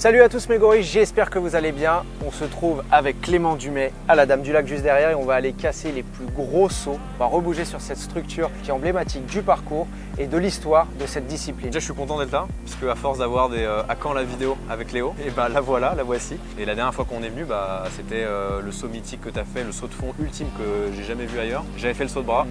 Salut à tous mes gorilles, j'espère que vous allez bien. On se trouve avec Clément Dumais à la Dame du Lac juste derrière et on va aller casser les plus gros sauts. On va rebouger sur cette structure qui est emblématique du parcours et de l'histoire de cette discipline. Déjà je suis content d'être là, parce qu'à force d'avoir des à quand la vidéo avec Léo, et bah la voilà, la voici. Et la dernière fois qu'on est venu, c'était le saut mythique que tu as fait, le saut de fond ultime que j'ai jamais vu ailleurs. J'avais fait le saut de bras.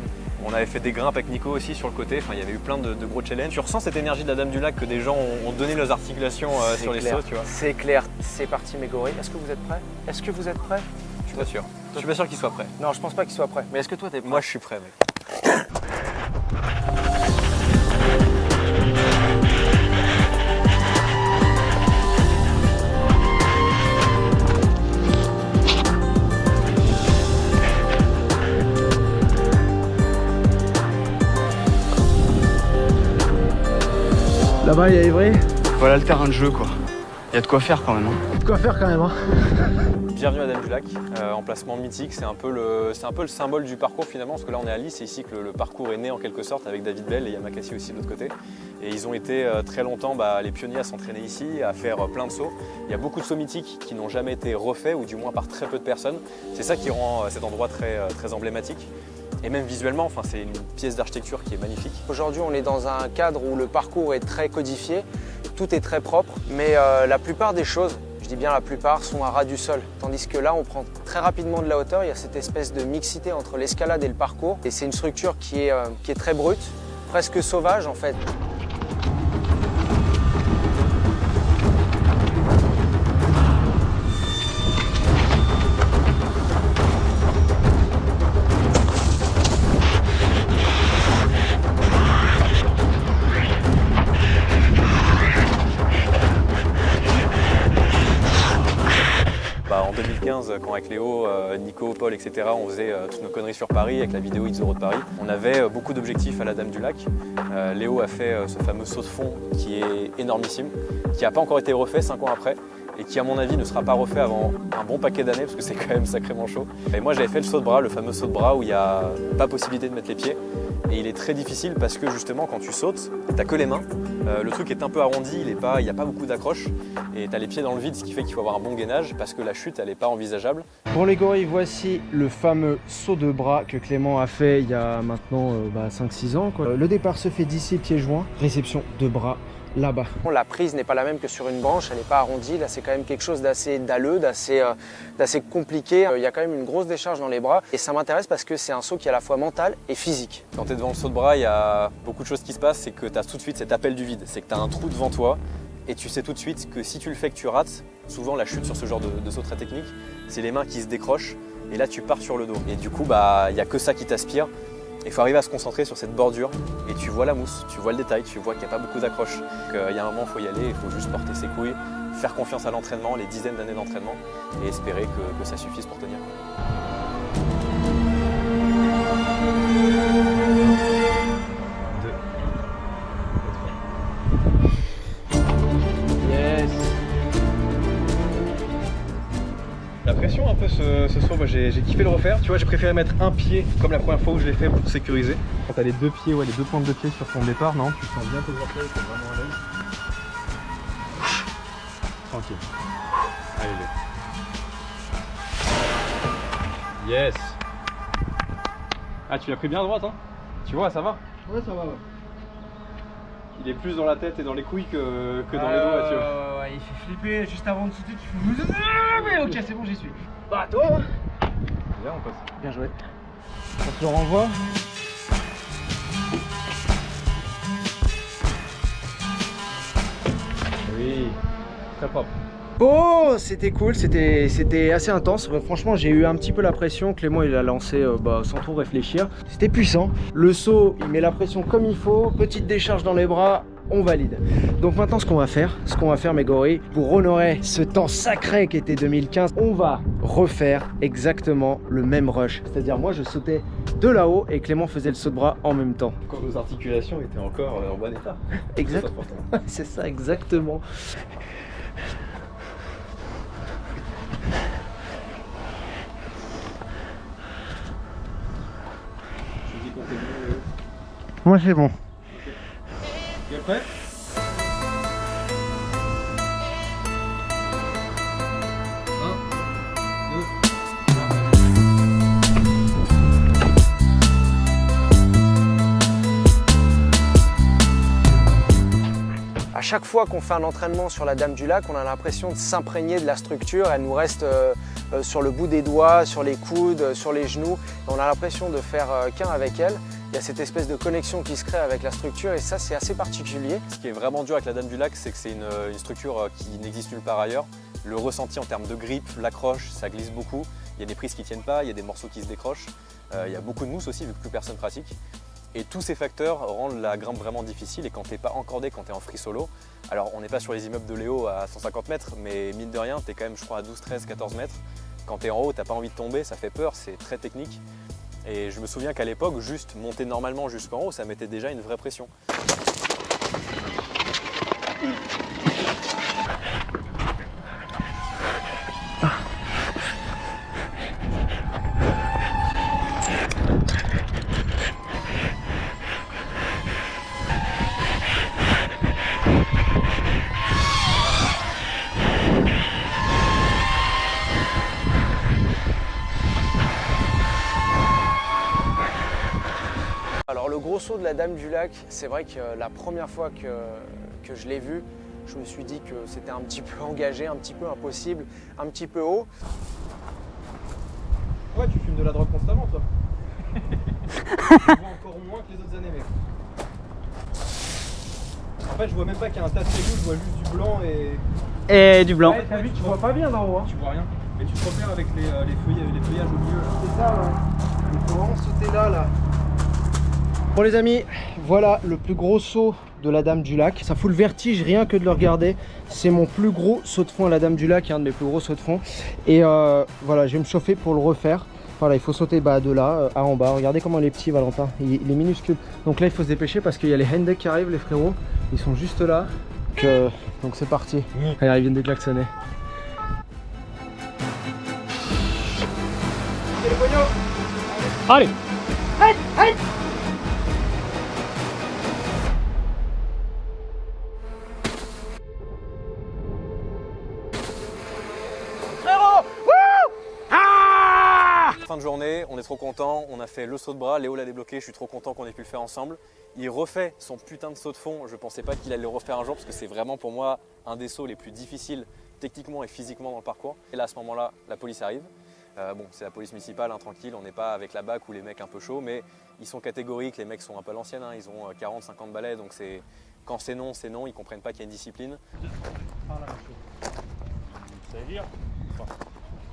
On avait fait des grimpes avec Nico aussi sur le côté, enfin, il y avait eu plein de gros challenges. Tu ressens cette énergie de la Dame du Lac que des gens ont donné leurs articulations sur les sauts, tu vois. C'est clair, c'est parti mes gorilles. Est-ce que vous êtes prêts? Est-ce que vous êtes prêts? Je suis pas sûr. Je suis pas sûr qu'ils soient prêts. Non, je pense pas qu'ils soient prêts. Mais est-ce que toi t'es prêt? Moi je suis prêt mec. Là-bas il y a Ivry. Voilà le terrain de jeu quoi. Il y a de quoi faire quand même. De quoi faire quand même hein. Bienvenue à Dame du Lac, emplacement mythique, c'est un peu le symbole du parcours finalement, parce que là on est à Lille, c'est ici que le parcours est né en quelque sorte avec David Bell et Yamakasi aussi de l'autre côté. Et ils ont été très longtemps les pionniers à s'entraîner ici, à faire plein de sauts. Il y a beaucoup de sauts mythiques qui n'ont jamais été refaits, ou du moins par très peu de personnes. C'est ça qui rend cet endroit très emblématique. Et même visuellement, enfin, c'est une pièce d'architecture qui est magnifique. Aujourd'hui, on est dans un cadre où le parcours est très codifié, tout est très propre, mais la plupart des choses, je dis bien la plupart, sont à ras du sol. Tandis que là, on prend très rapidement de la hauteur, il y a cette espèce de mixité entre l'escalade et le parcours. Et c'est une structure qui est très brute, presque sauvage en fait. En 2015, quand avec Léo, Nico, Paul, etc., on faisait toutes nos conneries sur Paris avec la vidéo It's the Road Paris, on avait beaucoup d'objectifs à la Dame du Lac. Léo a fait ce fameux saut de fond qui est énormissime, qui n'a pas encore été refait 5 ans après et qui à mon avis ne sera pas refait avant un bon paquet d'années parce que c'est quand même sacrément chaud. Et moi j'avais fait le saut de bras, le fameux saut de bras où il n'y a pas possibilité de mettre les pieds. Et il est très difficile parce que justement quand tu sautes, t'as que les mains, le truc est un peu arrondi, il n'y a pas beaucoup d'accroche et t'as les pieds dans le vide, ce qui fait qu'il faut avoir un bon gainage parce que la chute elle n'est pas envisageable. Pour les gorilles, voici le fameux saut de bras que Clément a fait il y a maintenant 5-6 ans. Le départ se fait d'ici pieds joints, réception de bras là-bas. La prise n'est pas la même que sur une branche, elle n'est pas arrondie, là c'est quand même quelque chose d'assez dalleux, d'assez compliqué. Il y a quand même une grosse décharge dans les bras et ça m'intéresse parce que c'est un saut qui est à la fois mental et physique. Quand tu es devant le saut de bras, il y a beaucoup de choses qui se passent, c'est que tu as tout de suite cet appel du vide, c'est que tu as un trou devant toi et tu sais tout de suite que si tu le fais que tu rates, souvent la chute sur ce genre de saut très technique, c'est les mains qui se décrochent et là tu pars sur le dos. Et du coup, il n'y a que ça qui t'aspire. Il faut arriver à se concentrer sur cette bordure et tu vois la mousse, tu vois le détail, tu vois qu'il n'y a pas beaucoup d'accroche. Il y a un moment, il faut y aller, il faut juste porter ses couilles, faire confiance à l'entraînement, les dizaines d'années d'entraînement et espérer que ça suffise pour tenir. Yes. La pression un peu ce saut, moi j'ai kiffé le refaire. Tu vois, j'ai préféré mettre un pied comme la première fois où je l'ai fait pour sécuriser. Quand t'as les deux pieds, les deux pointes de pied sur ton départ, non, tu sens bien tes orteils, c'est vraiment à l'aise. Tranquille. Allez, yes. Ah, tu l'as pris bien à droite, hein. Tu vois, ça va. Ouais, ça va, ouais. Il est plus dans la tête et dans les couilles que dans les doigts, tu vois. Ouais, il fait flipper juste avant de sauter, il faut... Mais ok, c'est bon, j'y suis. Bah, toi Bien, on passe. Bien joué. On se le renvoie. Oui, très propre. Bon, c'était cool, c'était assez intense. Franchement, j'ai eu un petit peu la pression. Clément, il a lancé sans trop réfléchir. C'était puissant. Le saut, il met la pression comme il faut. Petite décharge dans les bras, on valide. Donc maintenant, ce qu'on va faire mes gorilles, pour honorer ce temps sacré qui était 2015, on va refaire exactement le même rush. C'est-à-dire, moi, je sautais de là-haut et Clément faisait le saut de bras en même temps. Quand nos articulations étaient encore en bon état. Exact. C'est ça, exactement. Moi c'est bon. Tu es prêt? chaque fois qu'on fait un entraînement sur la Dame du Lac, on a l'impression de s'imprégner de la structure. Elle nous reste sur le bout des doigts, sur les coudes, sur les genoux. On a l'impression de faire qu'un avec elle. Il y a cette espèce de connexion qui se crée avec la structure et ça, c'est assez particulier. Ce qui est vraiment dur avec la Dame du Lac, c'est que c'est une structure qui n'existe nulle part ailleurs. Le ressenti en termes de grippe, l'accroche, ça glisse beaucoup. Il y a des prises qui ne tiennent pas, il y a des morceaux qui se décrochent. Il y a beaucoup de mousse aussi, vu que plus personne pratique. Et tous ces facteurs rendent la grimpe vraiment difficile. Et quand tu n'es pas encordé, quand tu es en free solo, alors on n'est pas sur les immeubles de Léo à 150 mètres, mais mine de rien, tu es quand même, je crois, à 12, 13, 14 mètres. Quand tu es en haut, tu n'as pas envie de tomber, ça fait peur, c'est très technique. Et je me souviens qu'à l'époque, juste monter normalement jusqu'en haut, ça mettait déjà une vraie pression. Alors le gros saut de la Dame du Lac, c'est vrai que la première fois que je l'ai vu, je me suis dit que c'était un petit peu engagé, un petit peu impossible, un petit peu haut. Ouais, tu fumes de la drogue constamment, toi. Je vois encore moins que les autres années, mec. En fait, je vois même pas qu'il y a un tas de cailloux, je vois juste du blanc Et du blanc. Ouais, t'as vu, tu vois pas bien d'en haut. Hein. tu vois rien. Mais tu te repères avec les feuillages au milieu. Là. C'est ça, ouais. Il faut vraiment sauter là. Bon les amis, voilà le plus gros saut de la Dame du Lac. Ça fout le vertige rien que de le regarder. C'est mon plus gros saut de fond à la Dame du Lac, un de mes plus gros sauts de fond. Et voilà, je vais me chauffer pour le refaire. Voilà, il faut sauter de là à en bas. Regardez comment il est petit, Valentin. Il est minuscule. Donc là, il faut se dépêcher parce qu'il y a les handecks qui arrivent, les frérots. Ils sont juste là. Donc c'est parti. Allez, ils viennent de klaxonner. Allez. Fin de journée, on est trop content, on a fait le saut de bras, Léo l'a débloqué, je suis trop content qu'on ait pu le faire ensemble. Il refait son putain de saut de fond, je pensais pas qu'il allait le refaire un jour parce que c'est vraiment pour moi un des sauts les plus difficiles techniquement et physiquement dans le parcours. Et là à ce moment-là, la police arrive. Bon, c'est la police municipale, hein, tranquille, on n'est pas avec la BAC ou les mecs un peu chauds, mais ils sont catégoriques, les mecs sont un peu à l'ancienne, hein, ils ont 40-50 balais, donc quand c'est non, ils comprennent pas qu'il y a une discipline. Ça veut dire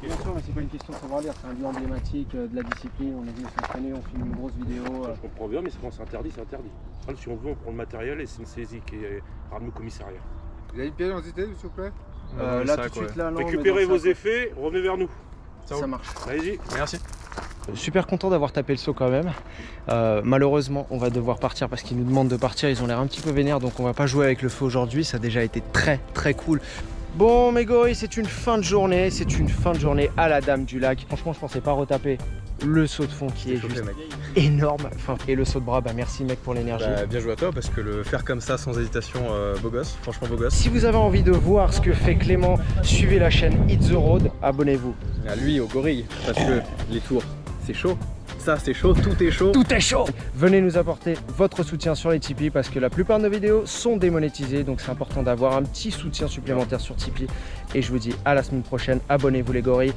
Bien sûr, mais c'est pas une question de savoir lire, c'est un lieu emblématique de la discipline. On est venu s'entraîner, on filme une grosse vidéo. Je comprends bien, mais quand c'est interdit, c'est interdit. Alors, si on veut, on prend le matériel et c'est une saisie qui est ramenée au commissariat. Vous avez une pièce d'identité, s'il vous plaît? Là, tout de suite, là, non. Récupérez vos effets, revenez vers nous. Ça marche. Allez-y. Merci. Super content d'avoir tapé le saut quand même. Malheureusement, on va devoir partir parce qu'ils nous demandent de partir. Ils ont l'air un petit peu vénères, donc on va pas jouer avec le feu aujourd'hui. Ça a déjà été très cool. Bon mes gorilles, c'est une fin de journée. C'est une fin de journée à la Dame du Lac. Franchement, je pensais pas retaper le saut de fond qui est juste énorme. Enfin, et le saut de bras, bah merci mec pour l'énergie. Bien joué à toi parce que le faire comme ça sans hésitation, beau gosse, franchement beau gosse. Si vous avez envie de voir ce que fait Clément, suivez la chaîne Hit the Road, abonnez-vous. À lui, au gorille, parce que les tours, c'est chaud. Ça, c'est chaud, tout est chaud. Tout est chaud. Venez nous apporter votre soutien sur les Tipeee parce que la plupart de nos vidéos sont démonétisées. Donc c'est important d'avoir un petit soutien supplémentaire sur Tipeee. Et je vous dis à la semaine prochaine. Abonnez-vous les gorilles.